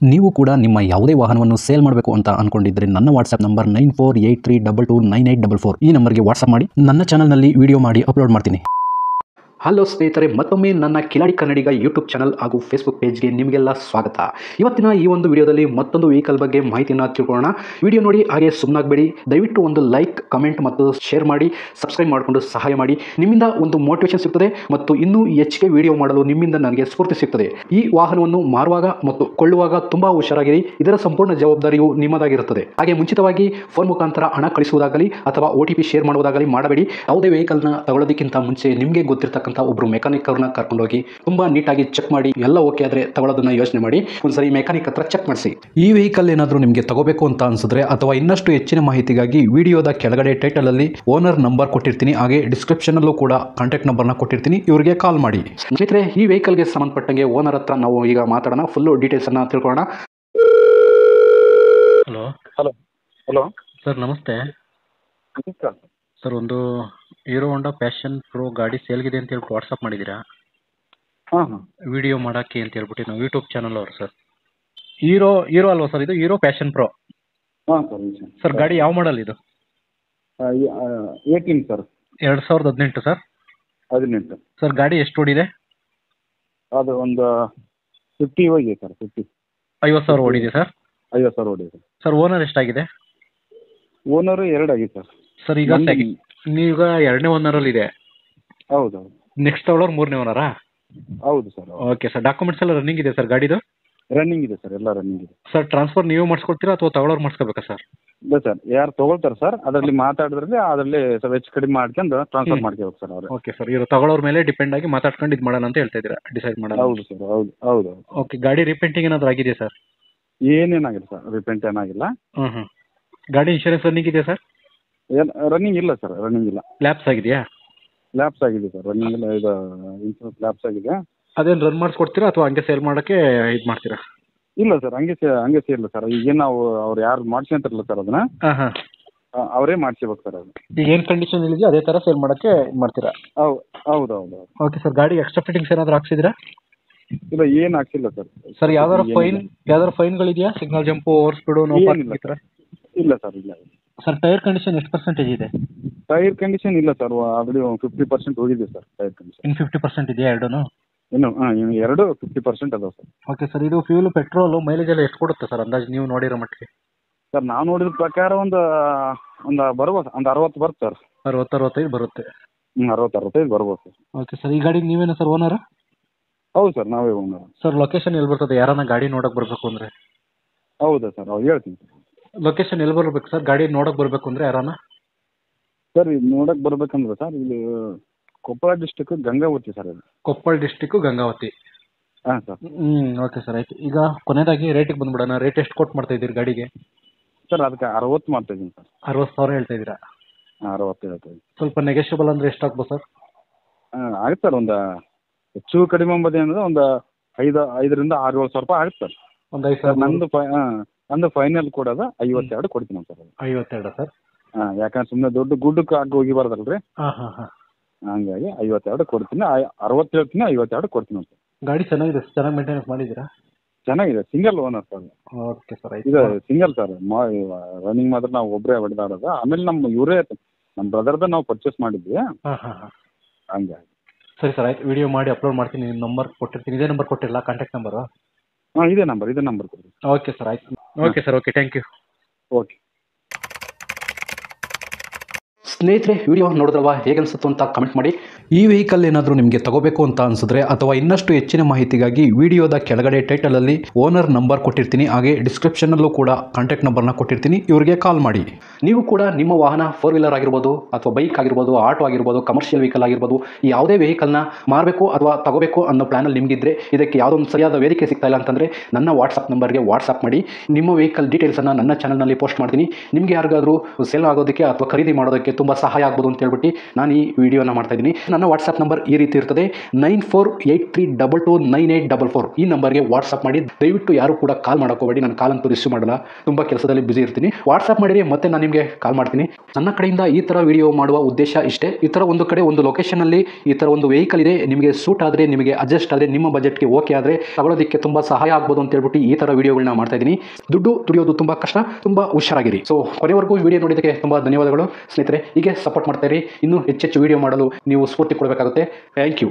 ನೀವು ಕೂಡ ನಿಮ್ಮ ಯಾವುದೇ ವಾಹನವನ್ನು ಸೇಲ್ ಮಾಡಬೇಕು ಅಂತ ಅನ್ಕೊಂಡಿದ್ರೆ ನನ್ನ ವಾಟ್ಸ್ಆಪ್ ನಂಬರ್ 9483229844 ಈ ನಂಬರ್ಗೆ ವಾಟ್ಸ್ಆಪ್ ಮಾಡಿ. ನನ್ನ ಚಾನಲ್ನಲ್ಲಿ ವಿಡಿಯೋ ಮಾಡಿ ಅಪ್ಲೋಡ್ ಮಾಡ್ತೀನಿ. ಹಲೋ ಸ್ನೇಹಿತರೆ, ಮತ್ತೊಮ್ಮೆ ನನ್ನ ಕಿಲಾಡಿ ಕನ್ನಡಿಗ ಯೂಟ್ಯೂಬ್ ಚಾನಲ್ ಹಾಗೂ ಫೇಸ್ಬುಕ್ ಪೇಜ್ಗೆ ನಿಮಗೆಲ್ಲ ಸ್ವಾಗತ. ಇವತ್ತಿನ ಈ ಒಂದು ವಿಡಿಯೋದಲ್ಲಿ ಮತ್ತೊಂದು ವೆಹಿಕಲ್ ಬಗ್ಗೆ ಮಾಹಿತಿಯನ್ನು ತಿಳ್ಕೊಳ್ಳೋಣ. ವಿಡಿಯೋ ನೋಡಿ ಹಾಗೆ ಸುಮ್ಮನಾಗಬೇಡಿ. ದಯವಿಟ್ಟು ಒಂದು ಲೈಕ್, ಕಮೆಂಟ್ ಮತ್ತು ಶೇರ್ ಮಾಡಿ, ಸಬ್ಸ್ಕ್ರೈಬ್ ಮಾಡಿಕೊಂಡು ಸಹಾಯ ಮಾಡಿ. ನಿಮ್ಮಿಂದ ಒಂದು ಮೋಟಿವೇಶನ್ ಸಿಗ್ತದೆ ಮತ್ತು ಇನ್ನೂ ಹೆಚ್ಚಿಗೆ ವಿಡಿಯೋ ಮಾಡಲು ನಿಮ್ಮಿಂದ ನನಗೆ ಸ್ಫೂರ್ತಿ ಸಿಗ್ತದೆ. ಈ ವಾಹನವನ್ನು ಮಾರುವಾಗ ಮತ್ತು ಕೊಳ್ಳುವಾಗ ತುಂಬ ಹುಷಾರಾಗಿರಿ. ಇದರ ಸಂಪೂರ್ಣ ಜವಾಬ್ದಾರಿಯು ನಿಮ್ಮದಾಗಿರುತ್ತದೆ. ಹಾಗೆ ಮುಂಚಿತವಾಗಿ ಫೋನ್ ಮುಖಾಂತರ ಹಣ ಕಳಿಸುವುದಾಗಲಿ ಅಥವಾ OTP ಶೇರ್ ಮಾಡುವುದಾಗಲಿ ಮಾಡಬೇಡಿ. ಯಾವುದೇ ವೆಹಿಕಲ್ನ ತಗೊಳ್ಳೋದಕ್ಕಿಂತ ಮುಂಚೆ ನಿಮಗೆ ಗೊತ್ತಿರತಕ್ಕಂಥ ಒಬ್ಬರು ಮೆಕ್ಯಾನಿಕ್ ಅವ್ರನ್ನ ಕರ್ಕೊಂಡೋಗಿ ತುಂಬಾ ನೀಟಾಗಿ ಚೆಕ್ ಮಾಡಿ, ಎಲ್ಲ ಓಕೆ ಆದರೆ ತಗೊಳ್ಳೋದನ್ನ ಯೋಚನೆ ಮಾಡಿ. ಒಂದ್ಸರಿ ಮೆಕ್ಯಾನಿಕ್ ಹತ್ರ ಚೆಕ್ ಮಾಡಿಸಿ. ಈ ವೆಹಿಕಲ್ ಏನಾದರೂ ನಿಮಗೆ ತಗೋಬೇಕು ಅಂತ ಅನ್ಸಿದ್ರೆ ಅಥವಾ ಇನ್ನಷ್ಟು ಹೆಚ್ಚಿನ ಮಾಹಿತಿಗಾಗಿ ವಿಡಿಯೋದ ಕೆಳಗಡೆ ಟೈಟಲ್ ಅಲ್ಲಿ ಓನರ್ ನಂಬರ್ ಕೊಟ್ಟಿರ್ತೀನಿ, ಹಾಗೆ ಡಿಸ್ಕ್ರಿಪ್ಷನ್ ಅಲ್ಲೂ ಕೂಡ ಕಾಂಟ್ಯಾಕ್ಟ್ ನಂಬರ್ನ ಕೊಟ್ಟಿರ್ತೀನಿ, ಇವರಿಗೆ ಕಾಲ್ ಮಾಡಿ. ಸ್ನೇಹಿತರೆ, ಈ ವೆಹಿಕಲ್ಗೆ ಸಂಬಂಧಪಟ್ಟಂಗೆ ಓನರ್ ಹತ್ರ ನಾವು ಈಗ ಮಾತಾಡೋಣ. ಫುಲ್ ಡೀಟೇಲ್ಸ್ ಅನ್ನ ತಿಳ್ಕೊಳ್ಳೋಣ. ಹಲೋ ಹಲೋ ಹಲೋ ಸರ್, ನಮಸ್ತೆ ಸರ್. ಒಂದು ಹೀರೋ ಹೋಂಡಾ ಪ್ಯಾಷನ್ ಪ್ರೋ ಗಾಡಿ ಸೇಲ್ಗಿದೆ ಅಂತ ಹೇಳ್ಬಿಟ್ಟು ವಾಟ್ಸಪ್ ಮಾಡಿದ್ದೀರಾ? ಹಾಂ ಹಾಂ ವಿಡಿಯೋ ಮಾಡೋಕ್ಕೆ ಅಂತ ಹೇಳ್ಬಿಟ್ಟು ನಾವು ಯೂಟ್ಯೂಬ್ ಚಾನಲ್ ಅವರು ಸರ್. ಹೀರೋ ಅಲ್ವಾ ಸರ್ ಇದು? ಹೀರೋ ಪ್ಯಾಷನ್ ಪ್ರೋ ಹಾಂ ಸರ್. ಗಾಡಿ ಯಾವ ಮಾಡಲ್ ಇದು? 18 ಸರ್. 2018 ಸರ್. 18 ಸರ್, ಗಾಡಿ ಎಷ್ಟು ಓಡಿದೆ? ಅದು ಒಂದು 50 ಹೋಗಿದೆ ಸರ್. 50,000 ಓಡಿದೆ ಸರ್. 50,000 ಹೊಡಿದೆ ಸರ್. ಓನರ್ ಎಷ್ಟಾಗಿದೆ? ಓನರು 2 ಆಗಿದೆ ಸರ್. ಸರ್, ಈಗ ನೀವೀಗ 2ನೇ ಓನರಲ್ಲಿ ಇದೆ. ಹೌದು ನೆಕ್ಸ್ಟ್ ತಗೊಳ್ಳೋರು 3ನೇ ಓನರಾ? ಹೌದು ಸರ್. Okay sir. ಡಾಕ್ಯುಮೆಂಟ್ಸ್ ಎಲ್ಲ ರನ್ನಿಂಗ್ ಇದೆ ಸರ್ ಗಾಡಿದು? ರನ್ನಿಂಗ್ ಇದೆ ಸರ್, ಎಲ್ಲ ರನ್ನಿಂಗ್ ಇದೆ ಸರ್. ಟ್ರಾನ್ಸ್ಫರ್ ನೀವೇ ಮಾಡಿಸ್ಕೊಡ್ತೀರಾ ಅಥವಾ ತಗೊಳ್ಳೋರು ಮಾಡಿಸ್ಕೋಬೇಕಾ ಸರ್? ಇಲ್ಲ ಸರ್, ಯಾರು ತೊಗೊಳ್ತಾರೆ ಸರ್ ಅದರಲ್ಲಿ ಮಾತಾಡಿದ್ರೆ ಅದರಲ್ಲಿ ಸ್ವಲ್ಪ ಹೆಚ್ಚು ಕಡಿಮೆ ಮಾಡ್ಕೊಂಡು ಟ್ರಾನ್ಸ್ಫರ್ ಮಾಡ್ಕೋಬೇಕು ಸರ್ ಅವರು. Okay sir. ಇವರು ತಗೊಳ್ಳೋರ ಮೇಲೆ ಡಿಪೆಂಡ್ ಆಗಿ ಮಾತಾಡ್ಕೊಂಡು ಇದು ಮಾಡೋಣ ಅಂತ ಹೇಳ್ತಾ ಇದ್ದೀರಾ, ಡಿಸೈಡ್ ಮಾಡೋಣ? ಹೌದು ಸರ್. ಹೌದು ಹೌದು. ಓಕೆ. ಗಾಡಿ ರಿಪೇಂಟಿಂಗ್ ಏನಾದರೂ ಆಗಿದೆಯಾ ಸರ್? ಏನೇನಾಗಿಲ್ಲ ಸರ್, ರಿಪೇಂಟ್ ಏನಾಗಿಲ್ಲ. ಹ್ಞೂ. ಗಾಡಿ ಇನ್ಶೂರೆನ್ಸ್ ರನ್ನಿಂಗ್ ಇದೆಯಾ ಸರ್? ರನ್ನಿಂಗ್ ಇಲ್ಲ ಸರ್, ರನ್ನಿಂಗ್ ಇಲ್ಲ. ಲ್ಯಾಪ್ಸ್ ಆಗಿದೆಯಾ? ಲ್ಯಾಪ್ಸ್ ಆಗಿದೆ ಸರ್, ರನ್ನಿಂಗ್ ಇಲ್ಲ. ಇದು ಇನ್ಶೂರೆನ್ಸ್ ಲ್ಯಾಪ್ಸ್ ಆಗಿದೆ. ಅದೇನು ರನ್ ಮಾಡಿಸ್ಕೊಡ್ತೀರಾ ಅಥವಾ ಹಂಗೆ ಸೇಲ್ ಮಾಡೋಕ್ಕೆ ಇದು ಮಾಡ್ತೀರಾ? ಇಲ್ಲ ಸರ್, ಹಂಗೆ ಸೇರಿಲ್ಲ ಸರ್. ಈಗ ನಾವು ಅವ್ರು ಯಾರು ಮಾಡ್ಸ್ಕೊಂತಾರಲ್ಲ ಸರ್ ಅದನ್ನ ಹಾಂ ಅವರೇ ಮಾಡ್ಸ್ಕೋಬೇಕು ಸರ್ ಅದು. ಈಗ ಏನು ಕಂಡೀಷನ್ ಇದೆಯೋ ಅದೇ ಥರ ಸೇಲ್ ಮಾಡೋಕ್ಕೆ ಇದು ಮಾಡ್ತೀರಾ? ಹೌದು ಹೌದು ಹೌದು. Okay sir. ಗಾಡಿ ಎಕ್ಸ್ಟ್ರಾ ಫಿಟ್ಟಿಂಗ್ಸ್ ಏನಾದರೂ ಹಾಕ್ಸಿದ್ರಾ? ಇಲ್ಲ, ಏನು ಹಾಕ್ಸಿಲ್ಲ ಸರ್. ಸರ್, ಯಾವ್ದಾದ್ರು ಫೈನ್ಗಳಿದೆಯಾ? Signal jump, over speed, no parking ಈ ಥರ? ಇಲ್ಲ ಸರ್, ಇಲ್ಲ. ಸರ್, ಟೈರ್ ಕಂಡೀಷನ್ ಎಷ್ಟು ಪರ್ಸೆಂಟೇಜ್ ಇದೆ? ಟೈರ್ ಕಂಡೀಷನ್ ಇಲ್ಲ ಸರ್, ಆಲ್ರೆಡಿ 50% ಹೋಗಿದೆ ಸರ್ ಟೈರ್ ಕಂಡೀಷನ್. ಇನ್ನು 50% ಇದೆಯಾ ಎರಡೂ? ಇನ್ನು ಎರಡು 50% ಅದಾವೆ ಸರ್. Okay sir. ಇದು ಫ್ಯೂಲ್, ಪೆಟ್ರೋಲು, ಮೈಲೇಜ್ ಎಲ್ಲ ಎಷ್ಟು ಕೊಡುತ್ತೆ ಸರ್ ಅಂದಾಜು ನೀವು ನೋಡಿರೋ ಮಟ್ಟಿಗೆ? ಸರ್, ನಾವು ನೋಡಿದ ಪ್ರಕಾರ ಒಂದು ಬರ್ಬೋದು, ಒಂದು 60 ಬರುತ್ತೆ ಸರ್. 60-65 ಬರುತ್ತೆ. 60-65 ಬರ್ಬೋದು ಸರ್. Okay sir. ಈ ಗಾಡಿ ನೀವೇನಾ ಸರ್ ಓನರ್? ಹೌದು ಸರ್, ನಾವೇ ಓನರ್. ಸರ್, ಲೊಕೇಶನ್ ಎಲ್ಲಿ ಬರ್ತದೆ ಯಾರನ್ನ ಗಾಡಿ ನೋಡೋಕೆ ಬರಬೇಕು ಅಂದರೆ? ಹೌದಾ ಸರ್, ಅವ್ರು ಹೇಳ್ತೀನಿ ಸರ್. ಲೊಕೇಶನ್ ಎಲ್ಲಿ ಬರಬೇಕು ಸರ್ ಗಾಡಿ ನೋಡೋಕೆ ಬರಬೇಕು ಅಂದರೆ ಯಾರನ್ನ? ಸರ್, ಇದು ನೋಡೋಕೆ ಬರ್ಬೇಕಂದ್ರೆ ಸರ್ ಇಲ್ಲಿ ಕೊಪ್ಪಳ ಡಿಸ್ಟಿಕ್ ಗಂಗಾವತಿ ಸರ್. ಇದು ಕೊಪ್ಪಳ ಡಿಸ್ಟಿಕ್ಕು ಗಂಗಾವತಿ. ಹಾಂ ಸರ್. ಓಕೆ ಸರ್, ಆಯಿತು. ಈಗ ಕೊನೆಯದಾಗಿ ರೇಟಿಗೆ ಬಂದ್ಬಿಡೋಣ. ರೇಟ್ ಎಷ್ಟು ಕೊಟ್ಟು ಮಾಡ್ತಾ ಇದ್ದೀರಿ ಗಾಡಿಗೆ? ಸರ್, ಅದಕ್ಕೆ 60 ಮಾಡ್ತಾ ಇದ್ದೀನಿ ಸರ್. 60,000 ಹೇಳ್ತಾ ಇದ್ದೀರಾ? 60 ಹೇಳ್ತಾ ಇದ್ದೀನಿ. ಸ್ವಲ್ಪ ನೆಗೆಷಿಯಬಲ್ ಅಂದರೆ ಎಷ್ಟು ಆಗ್ಬೋದು ಸರ್? ಆಗುತ್ತೆ ಸರ್, ಒಂದು ಹೆಚ್ಚು ಕಡಿಮೆ ಅಂಬುದು ಅಂದರೆ ಒಂದು 5,000-6,000 ರೂಪಾಯಿ ಆಗುತ್ತೆ ಸರ್. ಒಂದು 5,000. ನಂದು ಫೈನಲ್ ಕೊಡೋದು 52 ಕೊಡ್ತೀನಿ ಸರ್. 52 ಸರ್? ಹಾಂ, ಯಾಕಂದ್ರೆ ಸುಮ್ಮನೆ ದೊಡ್ಡ ಗುಡ್ಡಕ್ಕೆ ಆಗಿ ಹೋಗಿಬಾರ್ದಲ್ರಿ. ಹಾಂ. ಹಂಗಾಗಿ 52 ಕೊಡ್ತೀನಿ. 60 ಹೇಳ್ತೀನಿ, 52 ಕೊಡ್ತೀನಿ ಸರ್. ಗಾಡಿ ಚೆನ್ನಾಗಿದೆ, ಚೆನ್ನಾಗಿ ಮೇಂಟೆನೆನ್ಸ್ ಮಾಡಿದ್ದೀರಾ? ಚೆನ್ನಾಗಿದೆ. Single owner sir. Okay sir, ಆಯಿತು. ಇದು ಸಿಂಗಲ್ ಸರ್. ರನ್ನಿಂಗ್ ಮಾತ್ರ ನಾವು ಒಬ್ಬರೇ ಹೊಡೆದಾಡೋದು. ಆಮೇಲೆ ನಮ್ಮ ಬ್ರದರ್ದ ನಾವು ಪರ್ಚೇಸ್ ಮಾಡಿದ್ವಿ. ಹಾಂ. ಹಂಗಾಗಿ ಸರಿ ಸರ್, ಆಯ್ತು. ವಿಡಿಯೋ ಮಾಡಿ ಅಪ್ಲೋಡ್ ಮಾಡ್ತೀನಿ. ನಿಮ್ಮ ನಂಬರ್ ಕೊಟ್ಟಿರ್ತೀನಿ. ಇದೇ ನಂಬರ್ ಕೊಟ್ಟಿರಲ್ಲ ಕಾಂಟ್ಯಾಕ್ಟ್ ನಂಬರು? ಹಾಂ, ಇದೇ ನಂಬರ್ ಕೊಡಿ. ಓಕೆ ಸರ್, ಆಯಿತು. Okay sir, okay, thank you. Okay ಸ್ನೇಹಿತರೆ, ವಿಡಿಯೋ ನೋಡಿದ್ರಲ್ವಾ, ಹೇಗೆ ಅನಿಸುತ್ತೆ ಅಂತ ಕಮೆಂಟ್ ಮಾಡಿ. ಈ ವೆಹಿಕಲ್ ಏನಾದರೂ ನಿಮಗೆ ತಗೋಬೇಕು ಅಂತ ಅನ್ಸಿದ್ರೆ ಅಥವಾ ಇನ್ನಷ್ಟು ಹೆಚ್ಚಿನ ಮಾಹಿತಿಗಾಗಿ ವಿಡಿಯೋದ ಕೆಳಗಡೆ ಟೈಟಲಲ್ಲಿ ಓನರ್ ನಂಬರ್ ಕೊಟ್ಟಿರ್ತೀನಿ, ಹಾಗೆ ಡಿಸ್ಕ್ರಿಪ್ಷನಲ್ಲೂ ಕೂಡ ಕಾಂಟ್ಯಾಕ್ಟ್ ನಂಬರ್ನ ಕೊಟ್ಟಿರ್ತೀನಿ, ಇವರಿಗೆ ಕಾಲ್ ಮಾಡಿ. ನೀವು ಕೂಡ ನಿಮ್ಮ ವಾಹನ 4 ವೀಲರ್ ಆಗಿರ್ಬೋದು ಅಥವಾ ಬೈಕ್ ಆಗಿರ್ಬೋದು, ಆಟೋ ಆಗಿರ್ಬೋದು, ಕಮರ್ಷಿಯಲ್ ವೆಹಿಕಲ್ ಆಗಿರ್ಬೋದು, ಯಾವುದೇ ವೆಹಿಕಲ್ನ ಮಾರಬೇಕು ಅಥವಾ ತಗೋಬೇಕು ಅನ್ನೋ ಪ್ಲಾನಲ್ಲಿ ನಿಮಗಿದ್ರೆ ಇದಕ್ಕೆ ಯಾವುದೊಂದು ಸರಿಯಾದ ವೇದಿಕೆ ಸಿಗ್ತಾ ಇಲ್ಲ ಅಂತಂದರೆ ನನ್ನ ವಾಟ್ಸಪ್ ನಂಬರ್ಗೆ ವಾಟ್ಸಪ್ ಮಾಡಿ. ನಿಮ್ಮ ವೆಹಿಕಲ್ ಡೀಟೇಲ್ಸನ್ನು ನನ್ನ ಚಾನಲ್ನಲ್ಲಿ ಪೋಸ್ಟ್ ಮಾಡ್ತೀನಿ. ನಿಮಗೆ ಯಾರಿಗಾದರೂ ಸೇಲ್ ಆಗೋದಕ್ಕೆ ಅಥವಾ ಖರೀದಿ ಮಾಡೋದಕ್ಕೆ ತುಂಬ ಸಹಾಯ ಆಗ್ಬೋದು ಅಂತ ಹೇಳ್ಬಿಟ್ಟು ನಾನು ಈ ವಿಡಿಯೋನ ಮಾಡ್ತಾ ಇದ್ದೀನಿ. ನನ್ನ ವಾಟ್ಸಪ್ ನಂಬರ್ ಈ ರೀತಿ ಇರ್ತದೆ 9483229844 ಈ ನಂಬರ್ಗೆ ವಾಟ್ಸಪ್ ಮಾಡಿ. ದಯವಿಟ್ಟು ಯಾರು ಕೂಡ ಕಾಲ್ ಮಾಡೋಕೋಬೇಡಿ, ನಾನು ಕಾಲ್ ಅಂತೂ ರಿಸೀವ್ ಮಾಡಲ್ಲ, ತುಂಬ ಕೆಲಸದಲ್ಲಿ ಬ್ಯುಸಿ ಇರ್ತೀನಿ. ವಾಟ್ಸಪ್ ಮಾಡಿರಿ ಮತ್ತೆ ನಾನು ನಿಮಗೆ ಕಾಲ್ ಮಾಡ್ತೀನಿ. ನನ್ನ ಕಡೆಯಿಂದ ಈ ಥರ ವಿಡಿಯೋ ಮಾಡುವ ಉದ್ದೇಶ ಇಷ್ಟೇ. ಈ ಥರ ಒಂದು ಕಡೆ ಒಂದು ಲೊಕೇಶನಲ್ಲಿ ಈ ಥರ ಒಂದು ವೆಹಿಕಲ್ ಇದೆ, ನಿಮಗೆ ಸೂಟ್ ಆದರೆ, ನಿಮಗೆ ಅಡ್ಜಸ್ಟ್ ಆದರೆ, ನಿಮ್ಮ ಬಜೆಟ್ಗೆ ಓಕೆ ಆದರೆ ತಗೊಳ್ಳೋದಕ್ಕೆ ತುಂಬ ಸಹಾಯ ಆಗ್ಬೋದು ಅಂತ ಹೇಳ್ಬಿಟ್ಟು ಈ ಥರ ವಿಡಿಯೋಗಳನ್ನ ಮಾಡ್ತಾ ಇದ್ದೀನಿ. ದುಡ್ಡು ದುಡಿಯೋದು ತುಂಬ ಕಷ್ಟ, ತುಂಬ ಹುಷಾರಾಗಿರಿ. ಸೊ ಕೊನೆವರೆಗೂ ವಿಡಿಯೋ ನೋಡಿದ್ದಕ್ಕೆ ತುಂಬ ಧನ್ಯವಾದಗಳು ಸ್ನೇಹಿತರೆ. ಹೀಗೆ ಸಪೋರ್ಟ್ ಮಾಡ್ತಾ ಇರಿ. ಇನ್ನೂ ಹೆಚ್ಚೆಚ್ಚು ವಿಡಿಯೋ ಮಾಡಲು ನೀವು ಸ್ಫೂರ್ತಿ ಕೊಡಬೇಕಾಗುತ್ತೆ. Thank you.